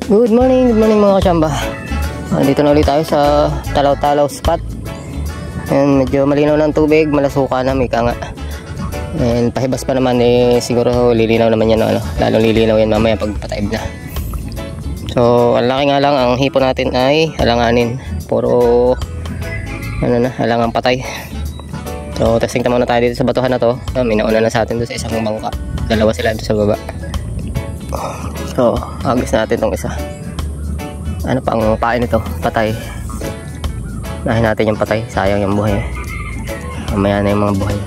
Good morning mga kachamba. Dito na ulit tayo sa Talaw-Talaw spot. And medyo malinaw ng tubig, malasuka na, may ka nga. And pahibas pa naman siguro lilinaw naman yan, lalong lilinaw yan mamaya pag pataib na. So ang laki nga lang, ang hipo natin ay halanganin, puro halangang patay. So testing muna tayo dito sa batuhan na to. May nauna na sa atin doon sa isang bangka, dalawa sila dito sa baba. So agis natin tong isa. Ano pa ang pain nito? Patay. Nahin natin yung patay, sayang yung buhay. Mamaya na yung mga buhay.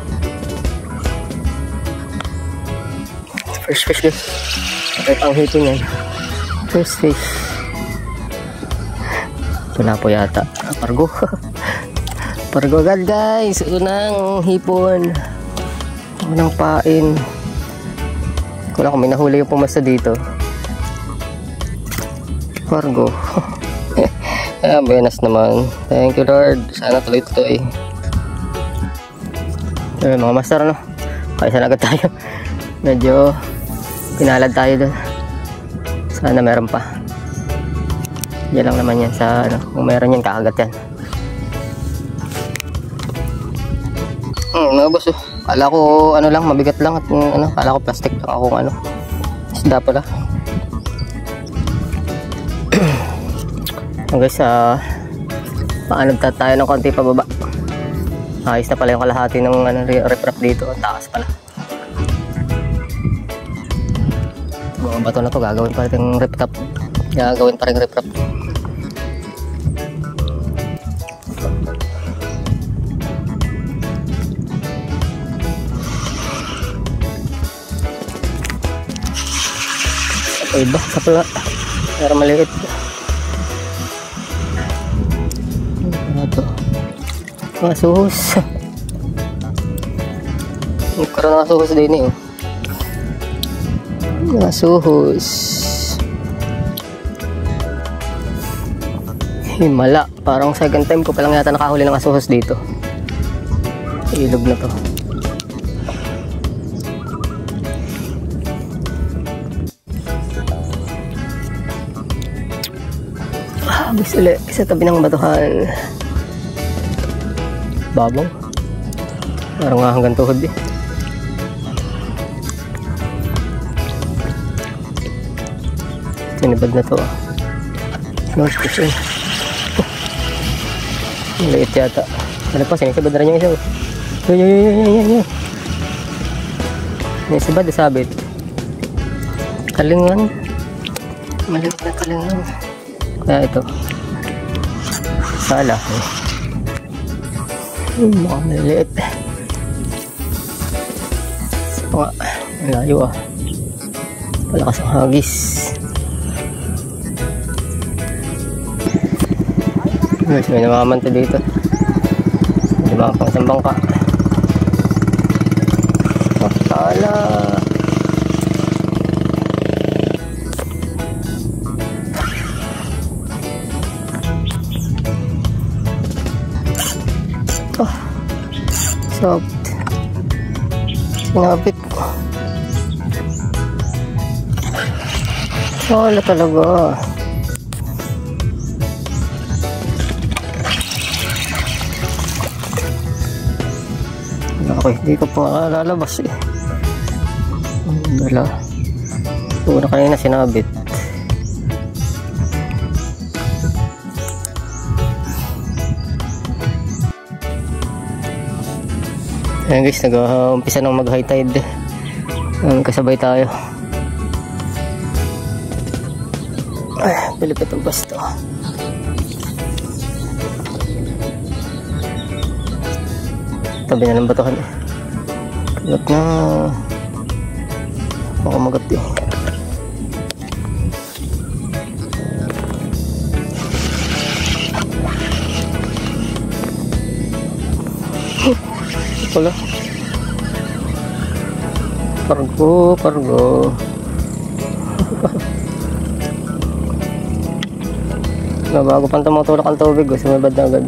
First fish guys. Okay pang hipon yan. First fish. Ito na po yata. Pargo. Pargo agad guys. Unang hipon. Unang pain. Wala kung may nahuli yung pumasa dito. Pargo. Buenas naman. Thank you Lord. Sana tuloy-tuloy. Mga master Kaysa na agad tayo. Medyo pinalad tayo doon. Sana meron pa. Diyan lang naman yan sa kung meron yan kakagat yan. Mga boss Kala ko lang mabigat lang at kala ko plastic lang ako isda pala. Guys, paanod tayo ng konti pababa. Ayos na pala yung kalahati ng riprap dito. Ang takas pala. Mga bato na to gagawin pa rin riprap. Gagawin pa rin riprap. Iba sa pala. Pero maliit. Ito. Mga suhos. Nagkaroon ng suhos din Mga suhos. Himala. Parang second time ko palang yata nakahuli ng suhos dito. Ilog na to. Gusto ulit sa tabi ng batuhan. Babaw. Parang nga hanggang tuhod Sinibad na to North Coast Maliit yata. Ano pa, sinisibad na rin yung isa Yan. Sinisibad na sabit. Kalingan. Maliit na kalingan. Kaya ito sala mga maliliit malayo palakas ang hagis. Guys, may namamanta dito. Diba pang isang bangka sala. Soft. Sinapit ko. Wala talaga. Okay, hindi ko pa lalabas Dala. Ito na kanina sinabit. Ayan guys, nag-umpisa ng mag-high tide. Kasabay tayo. Pilipit ang basto. Tabi na ng batuhan Kagat na. Baka magat pala. Pargo. Bago pang tumutulak ang tubig, sumibad na agad.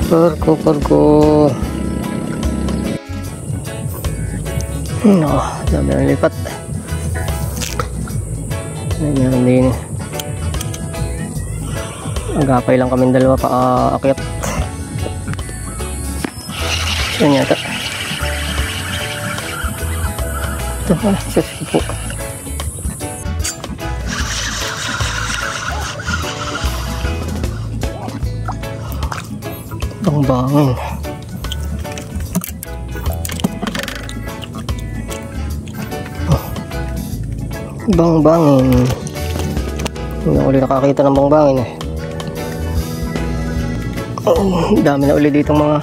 Pargo. Dami na lipat. Meron din. Agapay lang kami dalawa pa aakyat. Yan yata. Ito pala, sasipo. Bang-bangin. Bang-bangin. Hindi na ulit nakakita ng bang-bangin eh. Dami na ulit ditong mga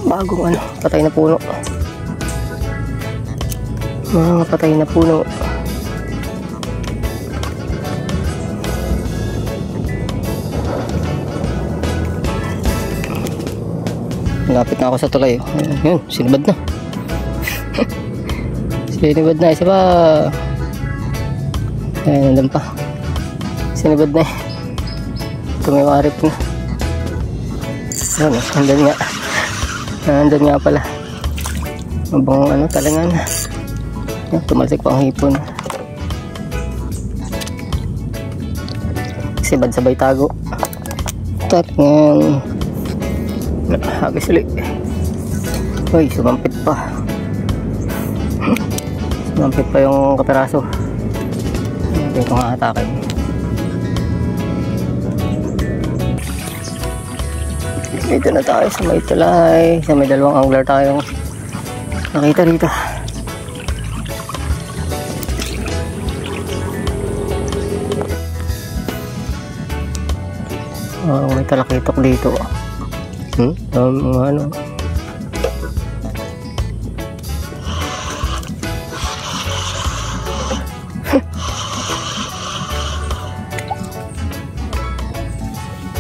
bagong patay na puno. Mga patay na puno. Lapit na ako sa tulay. Yun, sinibad na. Sinibad na, isa pa. Ayan, nandun pa. Sinibad na eh. Tumiwarip na. Ayan, nandun nga. Nandun nga pala. Mabang talangan. Ayan, tumalsik pa ang hipon. Sibad sabay tago. Tak, ngayon. Hagis ulit. Uy, sumampit pa. Sumampit pa yung kapiraso. Hindi ko nga atakin. Dito na tayo sa may tulay. Sa may dalawang angler tayong nakita rito. May talakitok dito. Ano?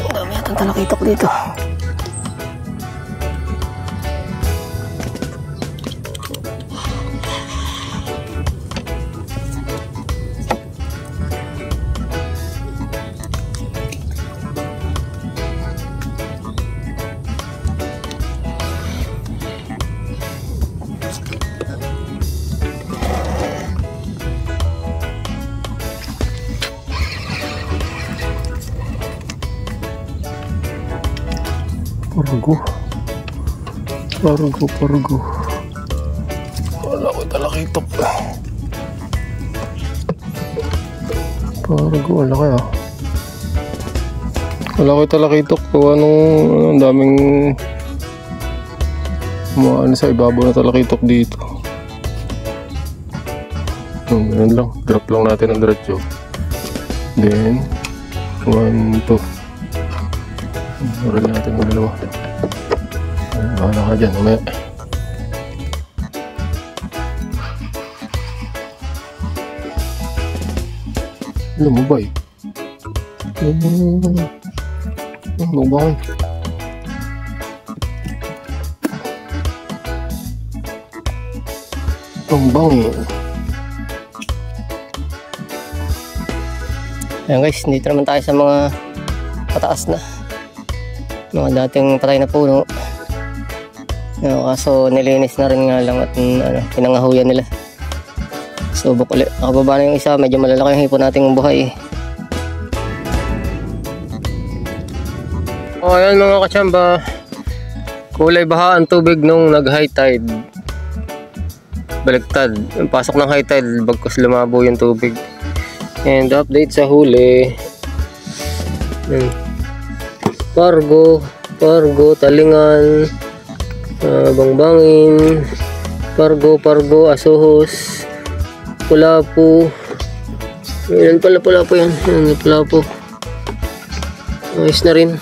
Dami yatang talakitok dito. Pargo. Wala ko talakitok. Pargo, wala kaya. Wala ko talakitok. Ang daming sa ibabaw na talakitok dito. Ganun lang. Drop lang natin ang diretso. Then, 1, 2. Mura natin ang dalawa. Wala ka dyan, umaya. Lumubay. Lumubay. Tumbangin. Ayan guys, dito naman tayo sa mga pataas na. Mga dating patay na puno. Kaso nilinis na rin nga lang at pinangahuyan nila. Subok ulit. Nakababa na yung isa. Medyo malalaki yung hipon nating buhay. Ayan mga katsamba. Kulay baha ang tubig nung nag-high tide. Baliktad. Yung pasok ng high tide bagkus lumabo yung tubig. And update sa huli. Pargo, talingan, bang-bangin, pargo, asuhos, pulapo. Ayan pala pulapo yan. Ayan, pulapo. Ayos na rin.